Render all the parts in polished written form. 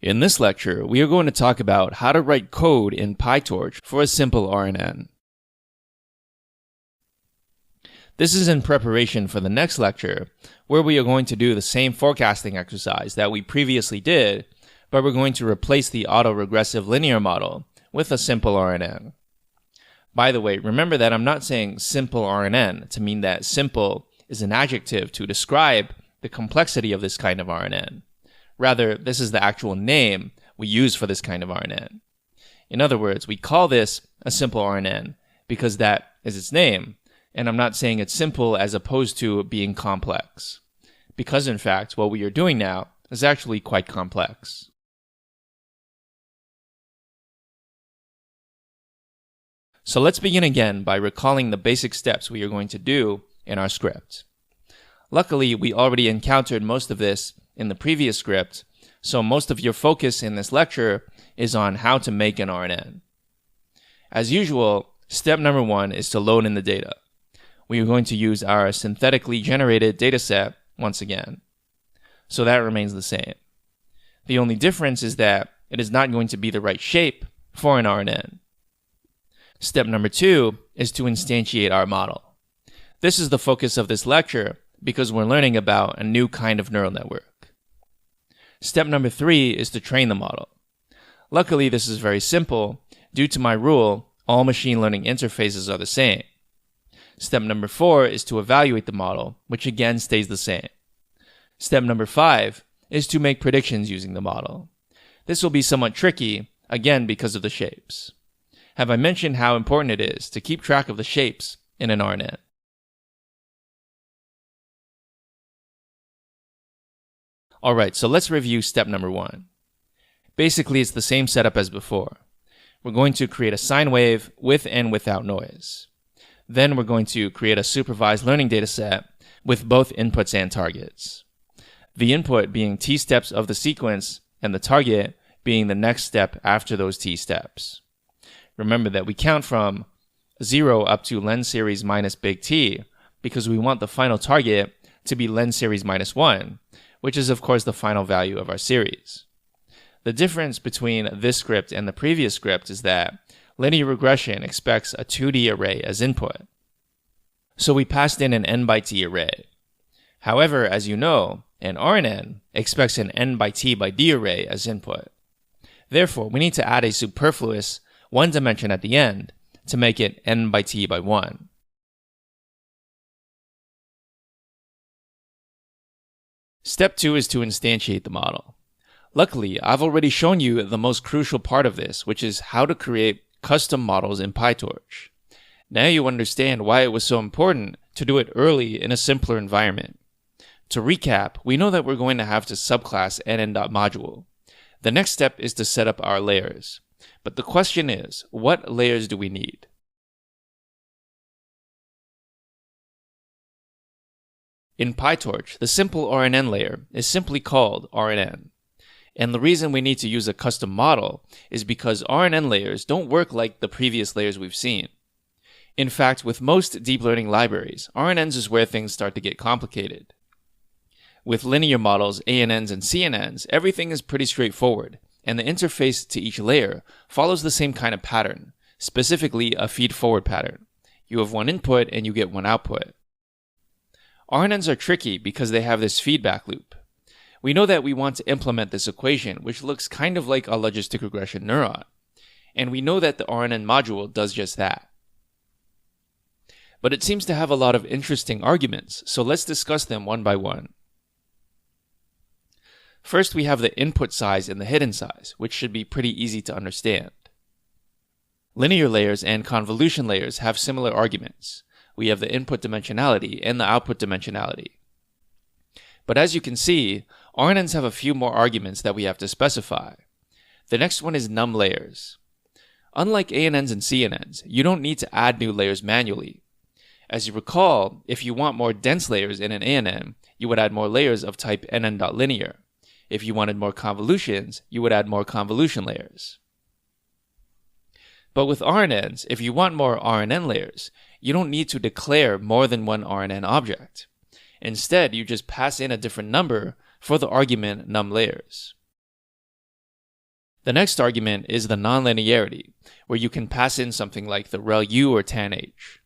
In this lecture, we are going to talk about how to write code in PyTorch for a simple RNN. This is in preparation for the next lecture, where we are going to do the same forecasting exercise that we previously did, but we're going to replace the autoregressive linear model with a simple RNN. By the way, remember that I'm not saying simple RNN to mean that simple is an adjective to describe the complexity of this kind of RNN. Rather, this is the actual name we use for this kind of RNN. In other words, we call this a simple RNN because that is its name, and I'm not saying it's simple as opposed to being complex. Because in fact, what we are doing now is actually quite complex. So let's begin again by recalling the basic steps we are going to do in our script. Luckily, we already encountered most of this in the previous script, so most of your focus in this lecture is on how to make an RNN. As usual, step number 1 is to load in the data. We are going to use our synthetically generated dataset once again. So that remains the same. The only difference is that it is not going to be the right shape for an RNN. Step number 2 is to instantiate our model. This is the focus of this lecture because we're learning about a new kind of neural network. Step number 3 is to train the model. Luckily, this is very simple. Due to my rule, all machine learning interfaces are the same. Step number 4 is to evaluate the model, which again stays the same. Step number 5 is to make predictions using the model. This will be somewhat tricky, again because of the shapes. Have I mentioned how important it is to keep track of the shapes in an RNN? Alright, so let's review step number 1. Basically, it's the same setup as before. We're going to create a sine wave with and without noise. Then we're going to create a supervised learning dataset with both inputs and targets. The input being t steps of the sequence and the target being the next step after those t steps. Remember that we count from 0 up to len series minus big T because we want the final target to be len series minus 1, which is of course the final value of our series. The difference between this script and the previous script is that linear regression expects a 2D array as input. So we passed in an n by t array. However, as you know, an RNN expects an n by t by d array as input. Therefore, we need to add a superfluous one dimension at the end to make it n by t by 1. Step 2 is to instantiate the model. Luckily, I've already shown you the most crucial part of this, which is how to create custom models in PyTorch. Now you understand why it was so important to do it early in a simpler environment. To recap, we know that we're going to have to subclass rnn.module. The next step is to set up our layers. But the question is, what layers do we need? In PyTorch, the simple RNN layer is simply called RNN. And the reason we need to use a custom model is because RNN layers don't work like the previous layers we've seen. In fact, with most deep learning libraries, RNNs is where things start to get complicated. With linear models, ANNs and CNNs, everything is pretty straightforward, and the interface to each layer follows the same kind of pattern, specifically a feed-forward pattern. You have one input and you get one output. RNNs are tricky because they have this feedback loop. We know that we want to implement this equation, which looks kind of like a logistic regression neuron, and we know that the RNN module does just that. But it seems to have a lot of interesting arguments, so let's discuss them one by one. First, we have the input size and the hidden size, which should be pretty easy to understand. Linear layers and convolution layers have similar arguments. We have the input dimensionality and the output dimensionality. But as you can see, RNNs have a few more arguments that we have to specify. The next one is num layers. Unlike ANNs and CNNs, you don't need to add new layers manually. As you recall, if you want more dense layers in an ANN, you would add more layers of type nn.linear. If you wanted more convolutions, you would add more convolution layers. But with RNNs, if you want more RNN layers, you don't need to declare more than one RNN object. Instead, you just pass in a different number for the argument num layers. The next argument is the nonlinearity, where you can pass in something like the rel u or tan h.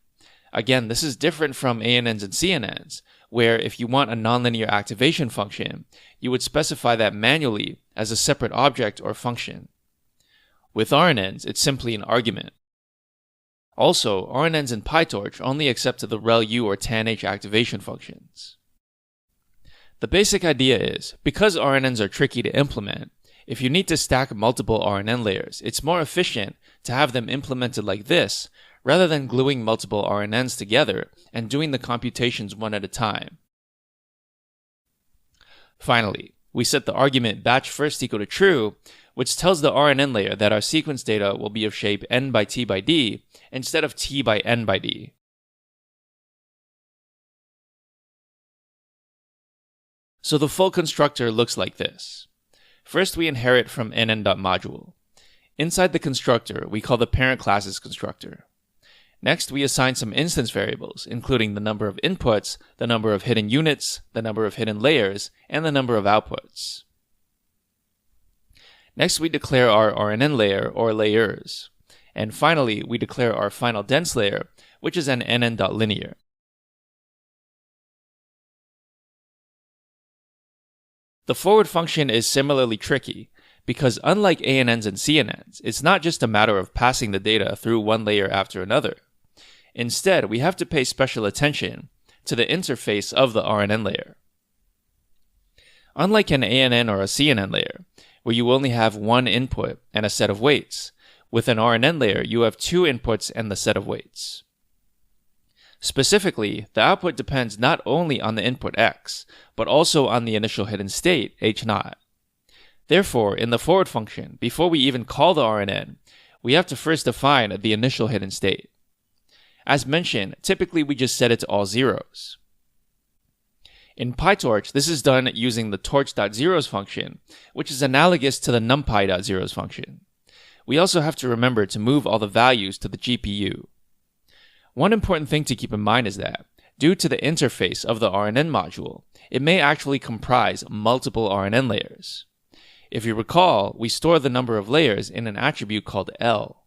Again, this is different from ANNs and CNNs, where if you want a nonlinear activation function, you would specify that manually as a separate object or function. With RNNs, it's simply an argument. Also, RNNs in PyTorch only accept the rel u or tan h activation functions. The basic idea is, because RNNs are tricky to implement, if you need to stack multiple RNN layers, it's more efficient to have them implemented like this, rather than gluing multiple RNNs together and doing the computations one at a time. Finally, we set the argument batch first equal to true, which tells the RNN layer that our sequence data will be of shape n by t by d instead of t by n by d. So the full constructor looks like this. First, we inherit from nn.module. Inside the constructor, we call the parent class's constructor. Next, we assign some instance variables, including the number of inputs, the number of hidden units, the number of hidden layers, and the number of outputs. Next, we declare our RNN layer, or layers. And finally, we declare our final dense layer, which is an nn.linear. The forward function is similarly tricky, because unlike ANNs and CNNs, it's not just a matter of passing the data through one layer after another. Instead, we have to pay special attention to the interface of the RNN layer. Unlike an ANN or a CNN layer, where you only have one input and a set of weights, with an RNN layer you have two inputs and the set of weights. Specifically, the output depends not only on the input x, but also on the initial hidden state, h0. Therefore, in the forward function, before we even call the RNN, we have to first define the initial hidden state. As mentioned, typically we just set it to all zeros. In PyTorch, this is done using the torch.zeros function, which is analogous to the numpy.zeros function. We also have to remember to move all the values to the GPU. One important thing to keep in mind is that, due to the interface of the RNN module, it may actually comprise multiple RNN layers. If you recall, we store the number of layers in an attribute called L.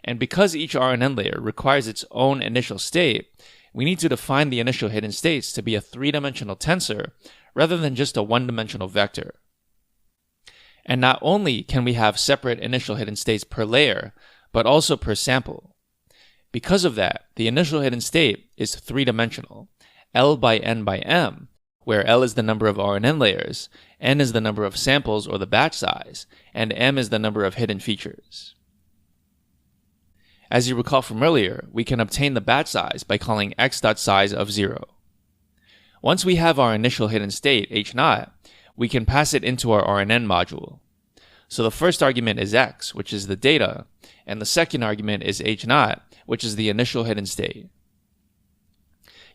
And because each RNN layer requires its own initial state, we need to define the initial hidden states to be a three-dimensional tensor rather than just a one-dimensional vector. And not only can we have separate initial hidden states per layer, but also per sample. Because of that, the initial hidden state is three-dimensional, L by n by m, where L is the number of RNN layers, n is the number of samples or the batch size, and m is the number of hidden features. As you recall from earlier, we can obtain the batch size by calling x.size of 0. Once we have our initial hidden state, h0, we can pass it into our RNN module. So the first argument is x, which is the data, and the second argument is h0, which is the initial hidden state.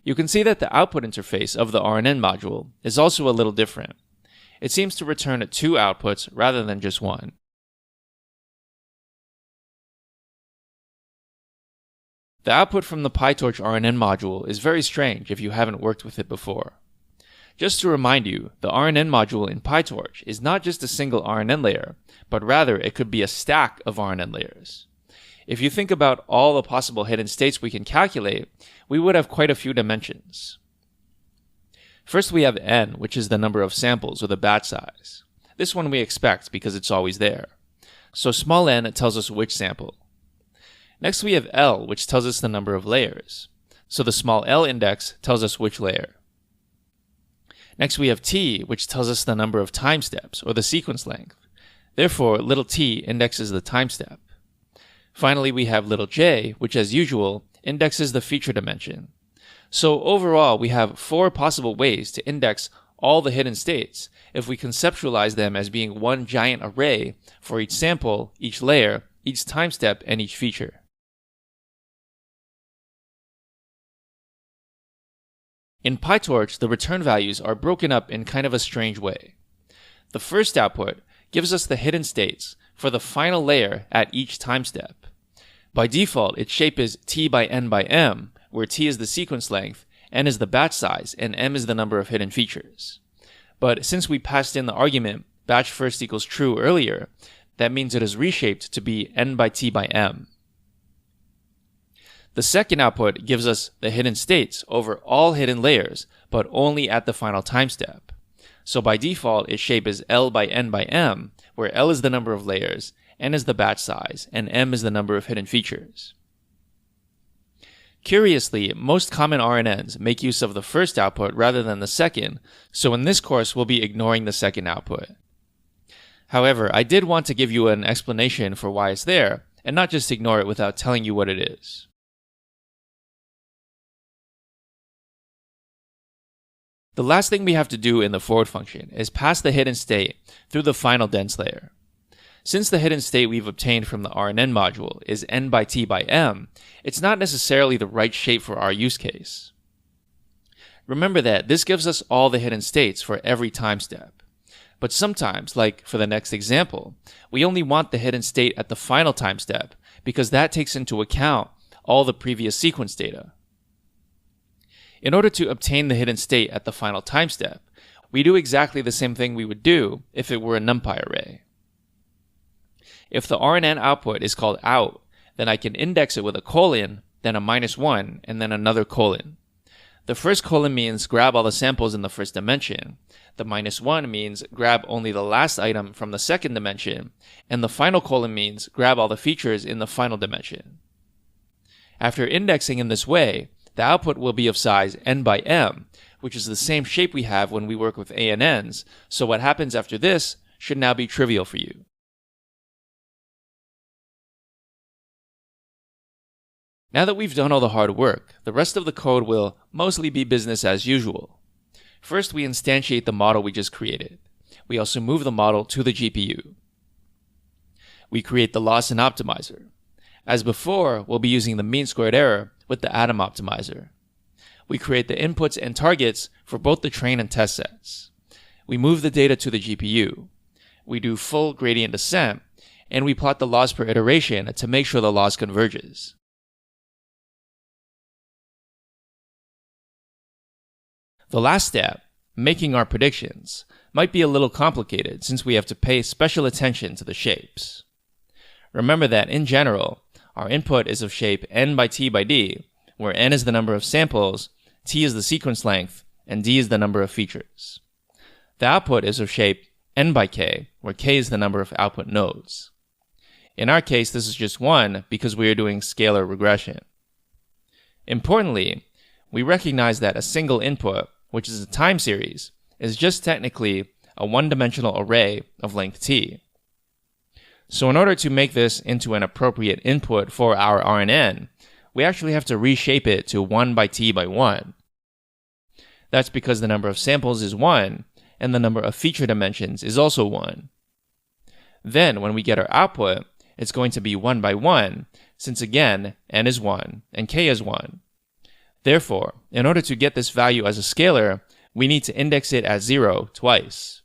You can see that the output interface of the RNN module is also a little different. It seems to return two outputs rather than just one. The output from the PyTorch RNN module is very strange if you haven't worked with it before. Just to remind you, the RNN module in PyTorch is not just a single RNN layer, but rather it could be a stack of RNN layers. If you think about all the possible hidden states we can calculate, we would have quite a few dimensions. First we have n, which is the number of samples or the batch size. This one we expect because it's always there. So small n tells us which sample. Next we have L, which tells us the number of layers. So the small l index tells us which layer. Next we have T, which tells us the number of time steps, or the sequence length. Therefore, little t indexes the time step. Finally, we have little j, which as usual, indexes the feature dimension. So overall, we have 4 possible ways to index all the hidden states if we conceptualize them as being one giant array for each sample, each layer, each time step, and each feature. In PyTorch, the return values are broken up in kind of a strange way. The first output gives us the hidden states for the final layer at each time step. By default, its shape is t by n by m, where t is the sequence length, n is the batch size, and m is the number of hidden features. But since we passed in the argument batch first equals true earlier, that means it is reshaped to be n by t by m. The second output gives us the hidden states over all hidden layers, but only at the final time step. So by default, its shape is L by n by m, where L is the number of layers, n is the batch size, and m is the number of hidden features. Curiously, most common RNNs make use of the first output rather than the second, so in this course we'll be ignoring the second output. However, I did want to give you an explanation for why it's there, and not just ignore it without telling you what it is. The last thing we have to do in the forward function is pass the hidden state through the final dense layer. Since the hidden state we've obtained from the RNN module is n by t by m, it's not necessarily the right shape for our use case. Remember that this gives us all the hidden states for every time step. But sometimes, like for the next example, we only want the hidden state at the final time step because that takes into account all the previous sequence data. In order to obtain the hidden state at the final time step, we do exactly the same thing we would do if it were a NumPy array. If the RNN output is called out, then I can index it with a colon, then a -1, and then another colon. The first colon means grab all the samples in the first dimension, the -1 means grab only the last item from the second dimension, and the final colon means grab all the features in the final dimension. After indexing in this way, the output will be of size n by m, which is the same shape we have when we work with ANNs, so what happens after this should now be trivial for you. Now that we've done all the hard work, the rest of the code will mostly be business as usual. First, we instantiate the model we just created. We also move the model to the GPU. We create the loss and optimizer. As before, we'll be using the mean squared error with the atom optimizer. We create the inputs and targets for both the train and test sets. We move the data to the GPU. We do full gradient descent, and we plot the loss per iteration to make sure the loss converges. The last step, making our predictions, might be a little complicated since we have to pay special attention to the shapes. Remember that in general, our input is of shape n by t by d, where n is the number of samples, t is the sequence length, and d is the number of features. The output is of shape n by k, where k is the number of output nodes. In our case, this is just 1 because we are doing scalar regression. Importantly, we recognize that a single input, which is a time series, is just technically a one-dimensional array of length t. So in order to make this into an appropriate input for our RNN, we actually have to reshape it to 1 by t by 1. That's because the number of samples is 1, and the number of feature dimensions is also 1. Then, when we get our output, it's going to be 1 by 1, since again, n is 1, and k is 1. Therefore, in order to get this value as a scalar, we need to index it as 0 twice.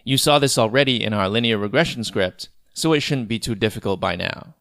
You saw this already in our linear regression script, so it shouldn't be too difficult by now.